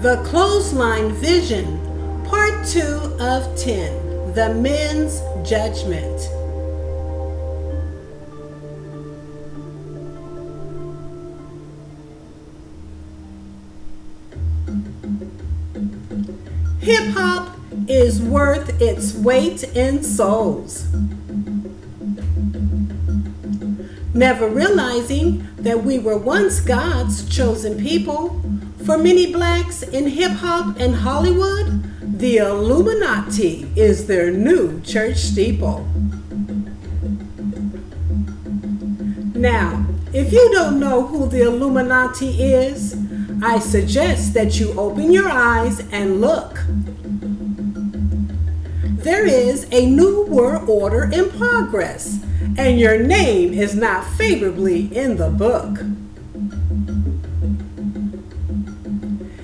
The Clothesline Vision, Part 2 of 10, The Men's Judgment. Hip-hop is worth its weight in souls. Never realizing that we were once God's chosen people, for many blacks in hip-hop and Hollywood, the Illuminati is their new church steeple. Now, if you don't know who the Illuminati is, I suggest that you open your eyes and look. There is a new world order in progress, and your name is not favorably in the book.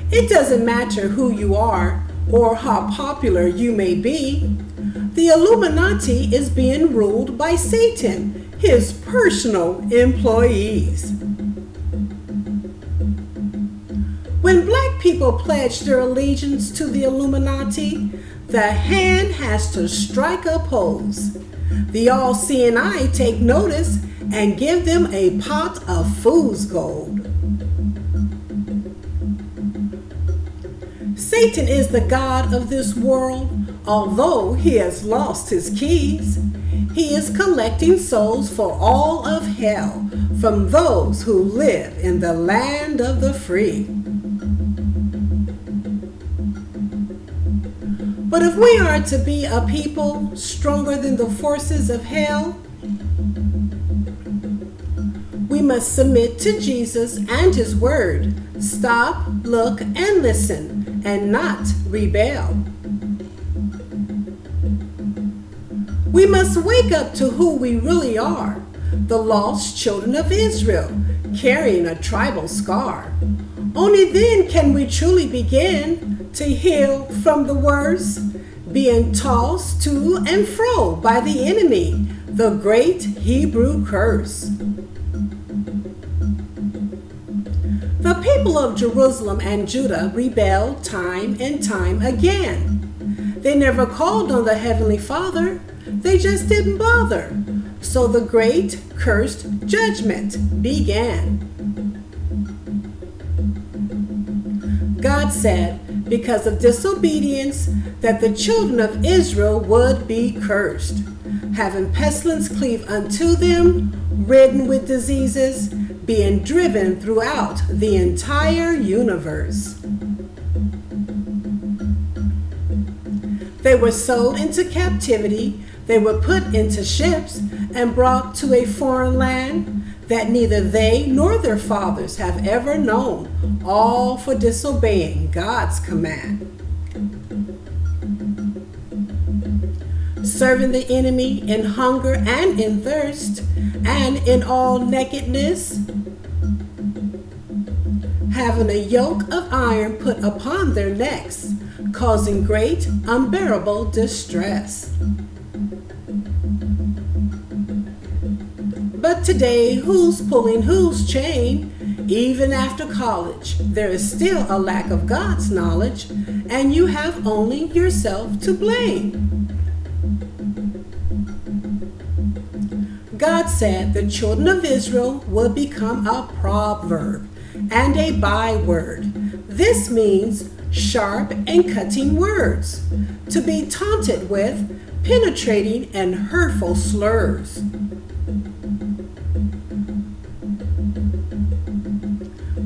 It doesn't matter who you are or how popular you may be. The Illuminati is being ruled by Satan, his personal employees. When black people pledge their allegiance to the Illuminati, the hand has to strike a pose. The all-seeing eye take notice and give them a pot of fool's gold. Satan is the god of this world. Although he has lost his keys, he is collecting souls for all of hell from those who live in the land of the free. But if we are to be a people stronger than the forces of hell, we must submit to Jesus and his word, stop, look, and listen, and not rebel. We must wake up to who we really are, the lost children of Israel, carrying a tribal scar. Only then can we truly begin to heal from the worst, being tossed to and fro by the enemy, the great Hebrew curse. The people of Jerusalem and Judah rebelled time and time again. They never called on the Heavenly Father. They just didn't bother. So the great cursed judgment began. God said, because of disobedience, that the children of Israel would be cursed, having pestilence cleave unto them, ridden with diseases, being driven throughout the entire universe. They were sold into captivity. They were put into ships and brought to a foreign land that neither they nor their fathers have ever known, all for disobeying God's command. Serving the enemy in hunger and in thirst, and in all nakedness, having a yoke of iron put upon their necks, causing great unbearable distress. But today, who's pulling whose chain? Even after college, there is still a lack of God's knowledge, and you have only yourself to blame. God said the children of Israel would become a proverb and a byword. This means sharp and cutting words, to be taunted with, penetrating and hurtful slurs.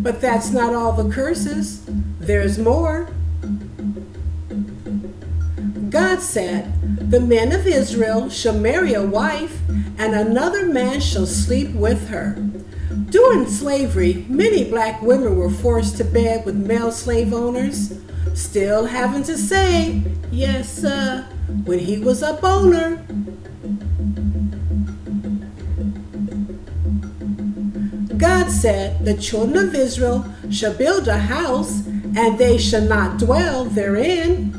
But that's not all the curses. There's more. God said, the men of Israel shall marry a wife, and another man shall sleep with her. During slavery, many black women were forced to bed with male slave owners, still having to say, yes, sir, when he was a boner. God said, the children of Israel shall build a house, and they shall not dwell therein.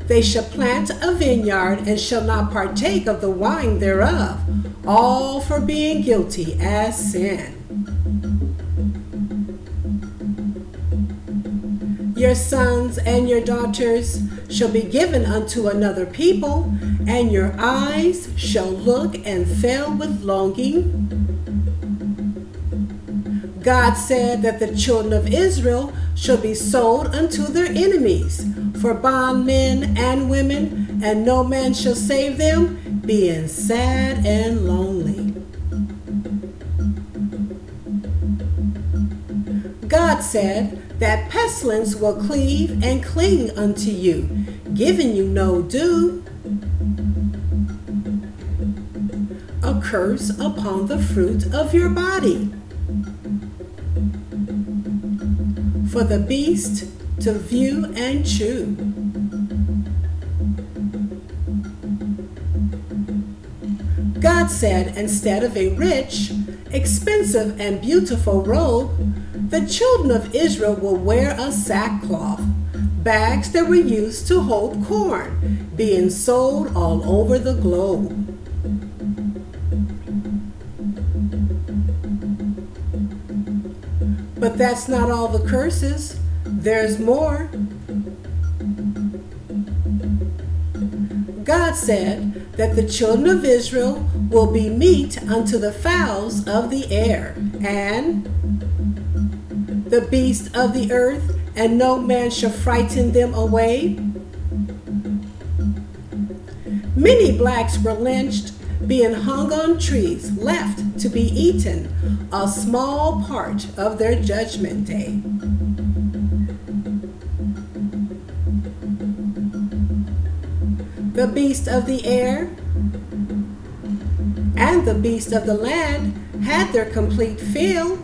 They shall plant a vineyard, and shall not partake of the wine thereof, all for being guilty as sin. Your sons and your daughters shall be given unto another people, and your eyes shall look and fail with longing. God said that the children of Israel shall be sold unto their enemies for bondmen and women, and no man shall save them, being sad and lonely. God said that pestilence will cleave and cling unto you, giving you no dew. A curse upon the fruit of your body. For the beast to view and chew. God said, instead of a rich, expensive, and beautiful robe, the children of Israel will wear a sackcloth, bags that were used to hold corn, being sold all over the globe. But that's not all the curses. There's more. God said that the children of Israel will be meat unto the fowls of the air, and the beasts of the earth, and no man shall frighten them away. Many blacks were lynched, being hung on trees, left to be eaten, a small part of their judgment day. The beast of the air and the beast of the land had their complete fill.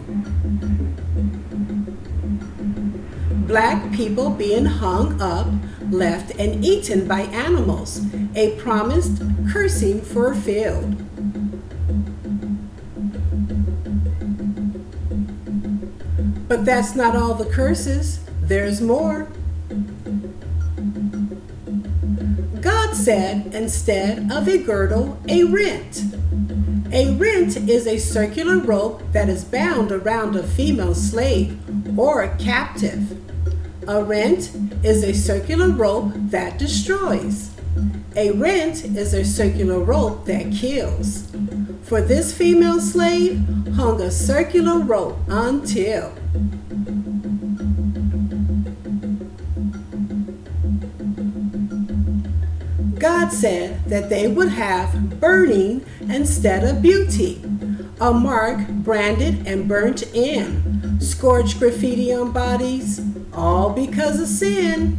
Black people being hung up, left and eaten by animals, a promised cursing fulfilled. But that's not all the curses. There's more. God said, instead of a girdle, a rent. A rent is a circular rope that is bound around a female slave or a captive. A rent is a circular rope that destroys. A rent is a circular rope that kills. For this female slave hung a circular rope until God said that they would have burning instead of beauty, a mark branded and burnt in, scorched graffiti on bodies, all because of sin.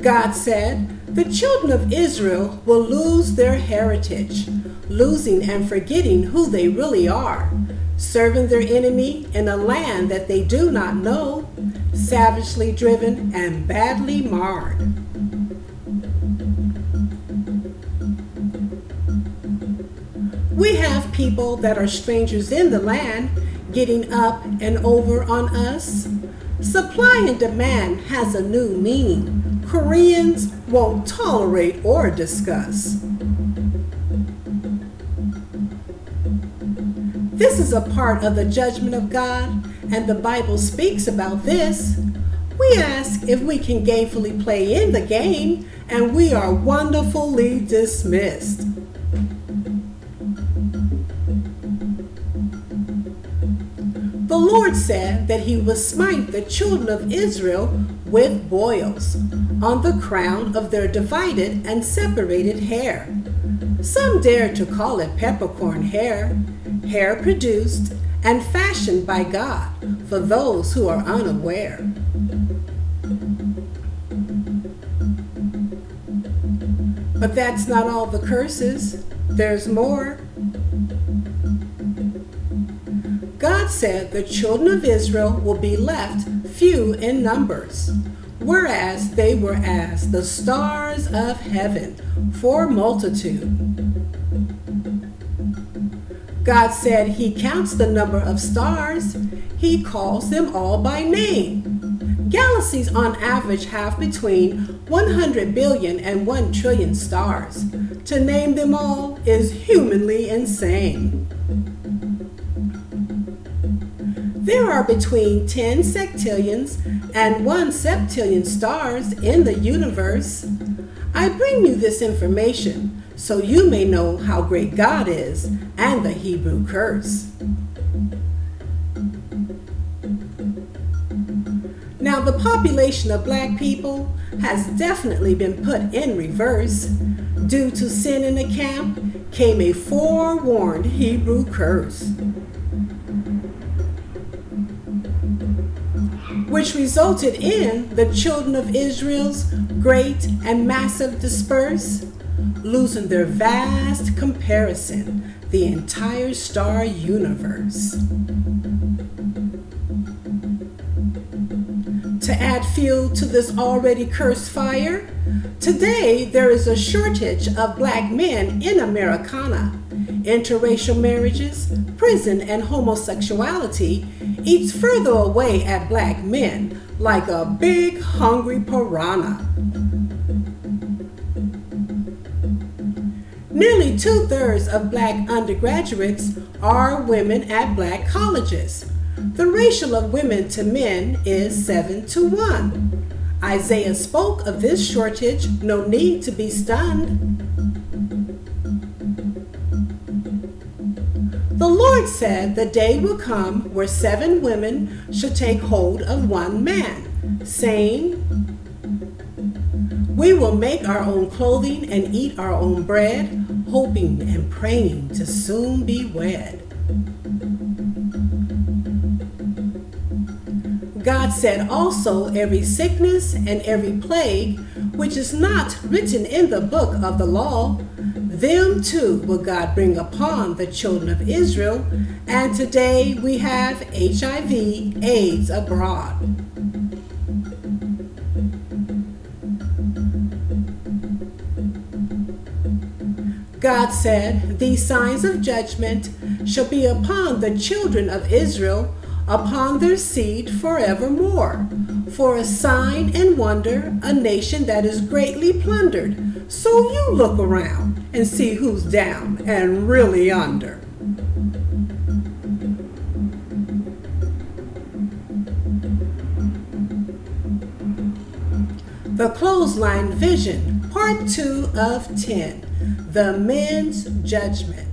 God said the children of Israel will lose their heritage, losing and forgetting who they really are, serving their enemy in a land that they do not know, savagely driven and badly marred. We have people that are strangers in the land getting up and over on us. Supply and demand has a new meaning. Koreans won't tolerate or discuss. This is a part of the judgment of God, and the Bible speaks about this. We ask if we can gainfully play in the game, and we are wonderfully dismissed. The Lord said that he would smite the children of Israel with boils on the crown of their divided and separated hair. Some dare to call it peppercorn hair, hair produced and fashioned by God for those who are unaware. But that's not all the curses. There's more. God said the children of Israel will be left few in numbers, whereas they were as the stars of heaven for multitude. God said he counts the number of stars. He calls them all by name. Galaxies on average have between 100 billion and 1 trillion stars. To name them all is humanly insane. There are between 10 sectillions and 1 septillion stars in the universe. I bring you this information so you may know how great God is and the Hebrew curse. Now, the population of black people has definitely been put in reverse. Due to sin in the camp came a forewarned Hebrew curse, which resulted in the children of Israel's great and massive disperse, losing their vast comparison, the entire star universe. To add fuel to this already cursed fire, today there is a shortage of black men in Americana. Interracial marriages, prison, and homosexuality eats further away at black men like a big hungry piranha. Nearly 2/3 of black undergraduates are women at black colleges. The ratio of women to men is 7-1. Isaiah spoke of this shortage, no need to be stunned. The Lord said the day will come where 7 women shall take hold of 1 man, saying, "We will make our own clothing and eat our own bread, hoping and praying to soon be wed." God said also, every sickness and every plague which is not written in the book of the law, them too will God bring upon the children of Israel. And today we have HIV, AIDS abroad. God said, "These signs of judgment shall be upon the children of Israel, upon their seed forevermore, for a sign and wonder, a nation that is greatly plundered." So you look around and see who's down and really under. The Clothesline Vision, Part 2 of 10, The Men's Judgment.